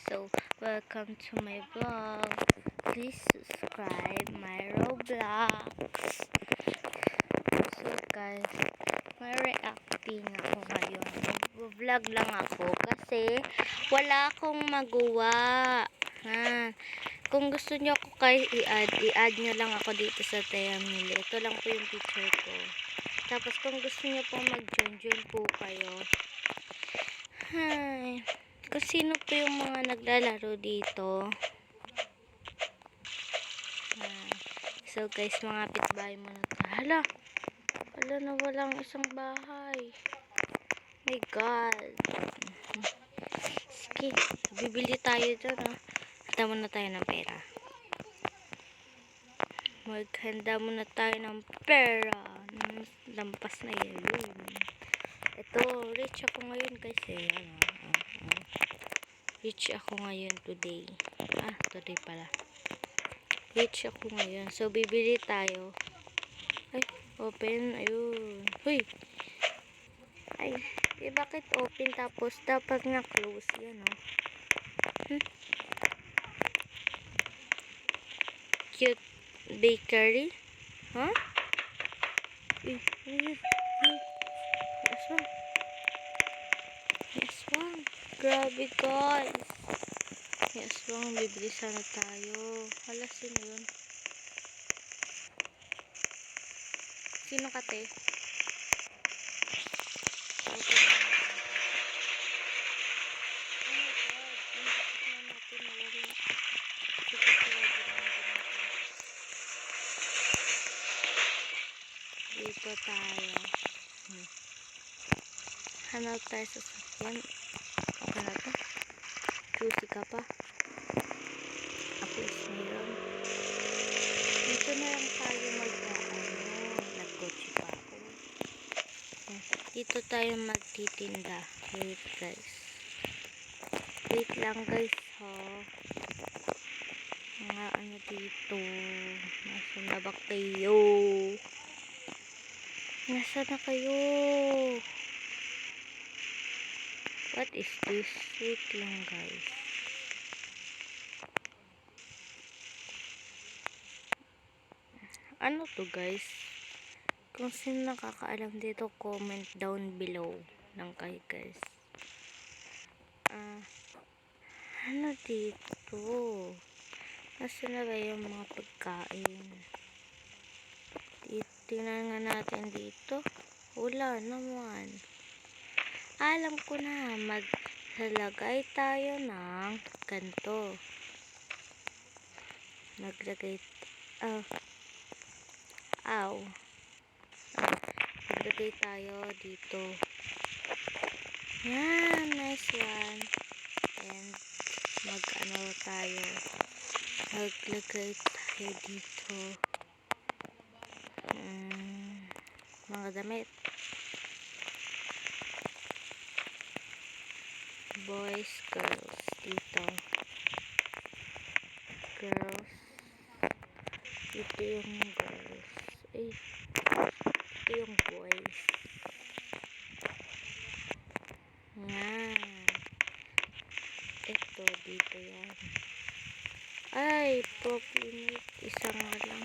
So welcome to my vlog. Please subscribe my Roblox. So guys, may reacting ako ngayon. Vlog lang ako kasi wala akong magawa. Kung gusto nyo ako i-add nyo lang ako dito sa Tayamili. Ito lang po yung picture ko. Tapos kung gusto nyo po mag-join po kayo. Kung sino po yung mga naglalaro dito. So guys, mga kapitbahay mo na to. Hala na walang isang bahay. My God. Sige, bibili tayo dyan. Handa muna tayo ng pera. Maghanda muna tayo ng pera. Lampas na yun. Ito, rich ako ngayon guys rich ako ngayon today. Today pala. Rich ako ngayon. So, bibili tayo. Ay, open. Ayun. Huy! Ay, bakit open tapos dapat nga close yan, Cute bakery? Yes, bang. Grabe, guys. Yes, bang. Bibili sana tayo. Hala, sino yun? Sino kate? Dito tayo. Hanap tayo sa sakyan. Okay na to. Juicy ka pa. Ako is meron. Dito na lang tayo nag-coach pa ako. Dito tayo magtitinda. Wait guys. Wait lang guys mga dito. Nasaan na ba kayo? Nasaan na kayo? What is this? Wait lang guys. Ano to guys? Kung sino nakakaalam dito, comment down below lang kayo guys. Ano dito? Nasaan na ba yung mga pagkain? Tingnan nga natin dito. Wala naman. Alam ko na, maglalagay tayo ng ganito. Naglagay tayo dito. Yan, nice one. And tayo. Maglagay tayo dito. Mga damit. Boys, girls. Dito. Girls. Ito yung girls. Ito yung boys. Yan. Ito, dito yan. Ay, populate. Isa nga lang.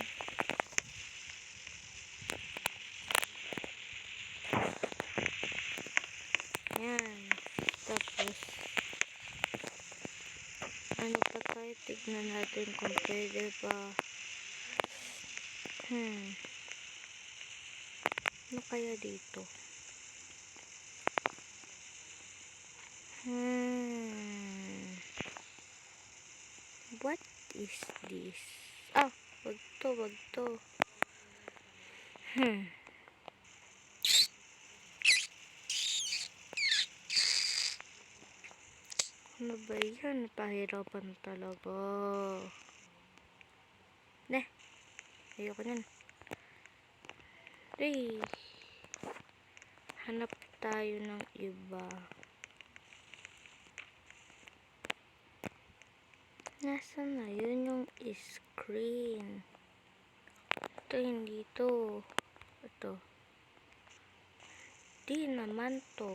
Yan. Tapos, ano pa tayo? Tignan natin kung pwede pa. Ano kaya dito? What is this? Wag to. Ano ba yan? Pahirapan talaga. Ayoko nun. Hanap tayo ng iba. Nasaan na yun yung screen? Ito, hindi to. Ito. Di naman to.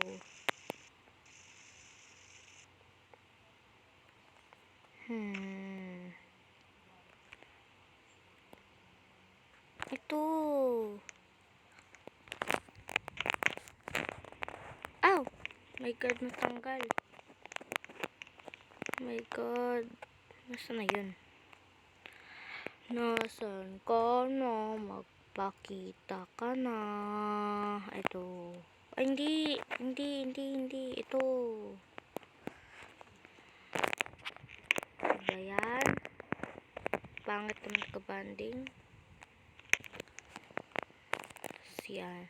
Ito. Ow! My God, natanggal. My God. Nasaan na yun? Nasaan ka na? Magpakita ka na. Ito. Ay, hindi. Ito. Diba yan? Pangit naman ka-banding. Tapos yan.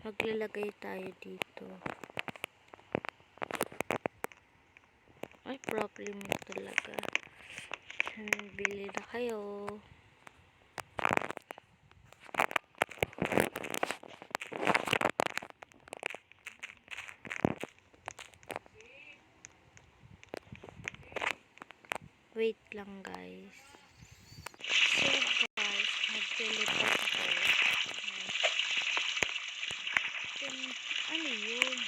Maglalagay tayo dito. Ay, problem talaga. Bili na kayo. Wait lang, guys. So, guys, nag-teleport ako. Ano yun?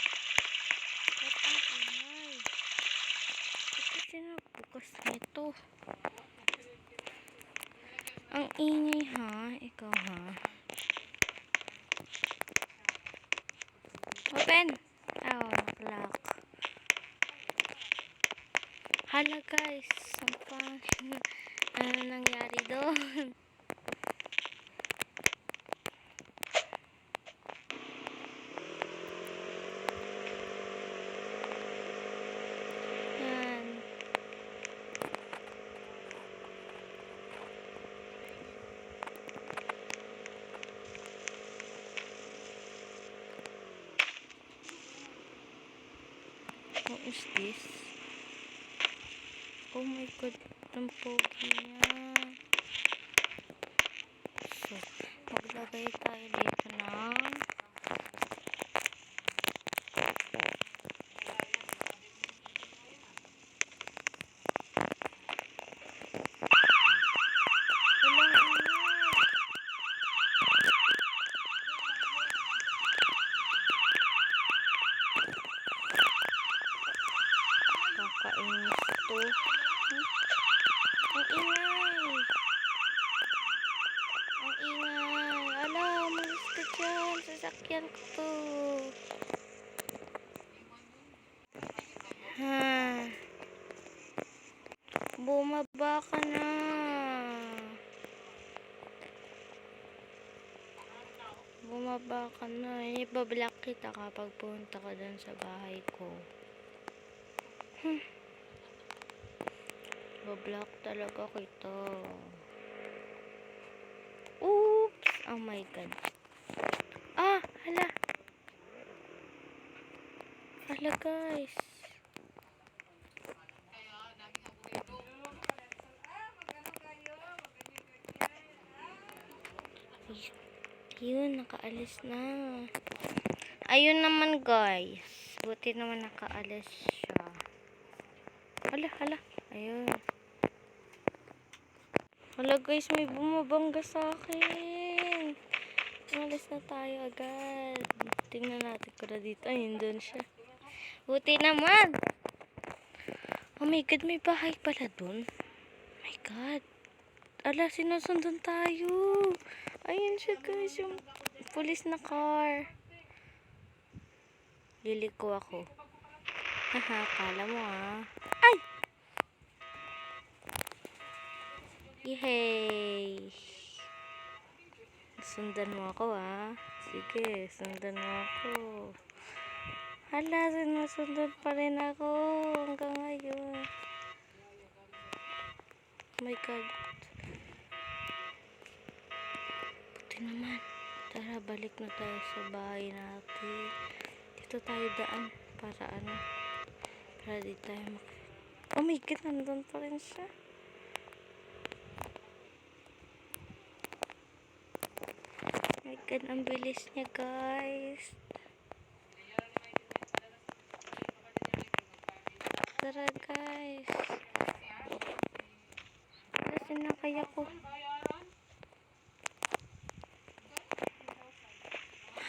Ba't ang ingay? Ito sinabukas nito. Ang ingay, ha? Ikaw, ha? Open! Oh, nakalock. Hala, guys. Ano nangyari doon? Yan. What is this? Oh my God, ang pogi niya. So, maglagay tayo dito ng kakainis to. Ang ingay. Ang ingay. Ala, umalis ka dyan. Sasakyan ko to. Bumaba ka na. Bumaba ka na. Ibablock kita kapag punta ka dun sa bahay ko. Bablock talaga kita. Oops! Oh my God. Ah! Hala! Hala, guys. Ayun, nakaalis na. Ayun naman, guys. Buti naman nakaalis siya. Hala. Ayun. Hala, guys, may bumabangga sa akin. Umalis na tayo agad. Tingnan natin ko na dito. Ayun, doon siya. Buti naman. Oh my God, may bahay pala doon. Oh my God. Ala, sinusundan tayo. Ayun siya, guys, yung police na car. Liliko ako. Haha, kala mo, Ay! Yehey! Sundan mo ako, Sige, sundan mo ako. Hala, sinusundan pa rin ako hanggang ngayon. Oh my God. Buti naman. Tara, balik na tayo sa bahay natin. Dito tayo daan para para di tayo oh my God, nandun pa rin siya. Oh my God, ang bilis niya, guys. Tara, guys. Kasi nakaya ko.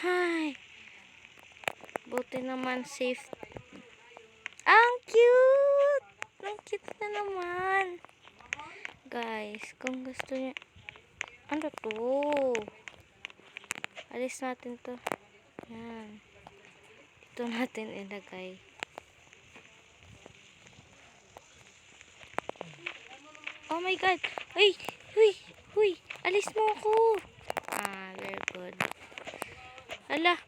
Hi. Buti naman safe. Ang cute! Ang Cute na naman. Guys, kung gusto niyo... Ano to? Alis natin to. Yan. Ito natin ilagay. Oh my God! Ay! Huy! Huy! Alis mo ako! Ah, very good. Ala!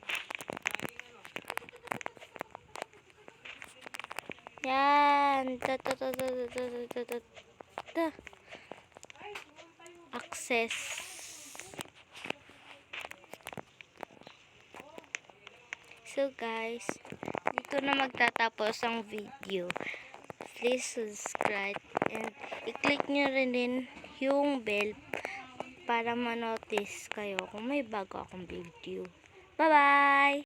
Yan! Access. So guys, dito na magtatapos ang video. Please subscribe and i-click nyo rin din yung bell para ma-notice kayo kung may bago akong video. Bye-bye!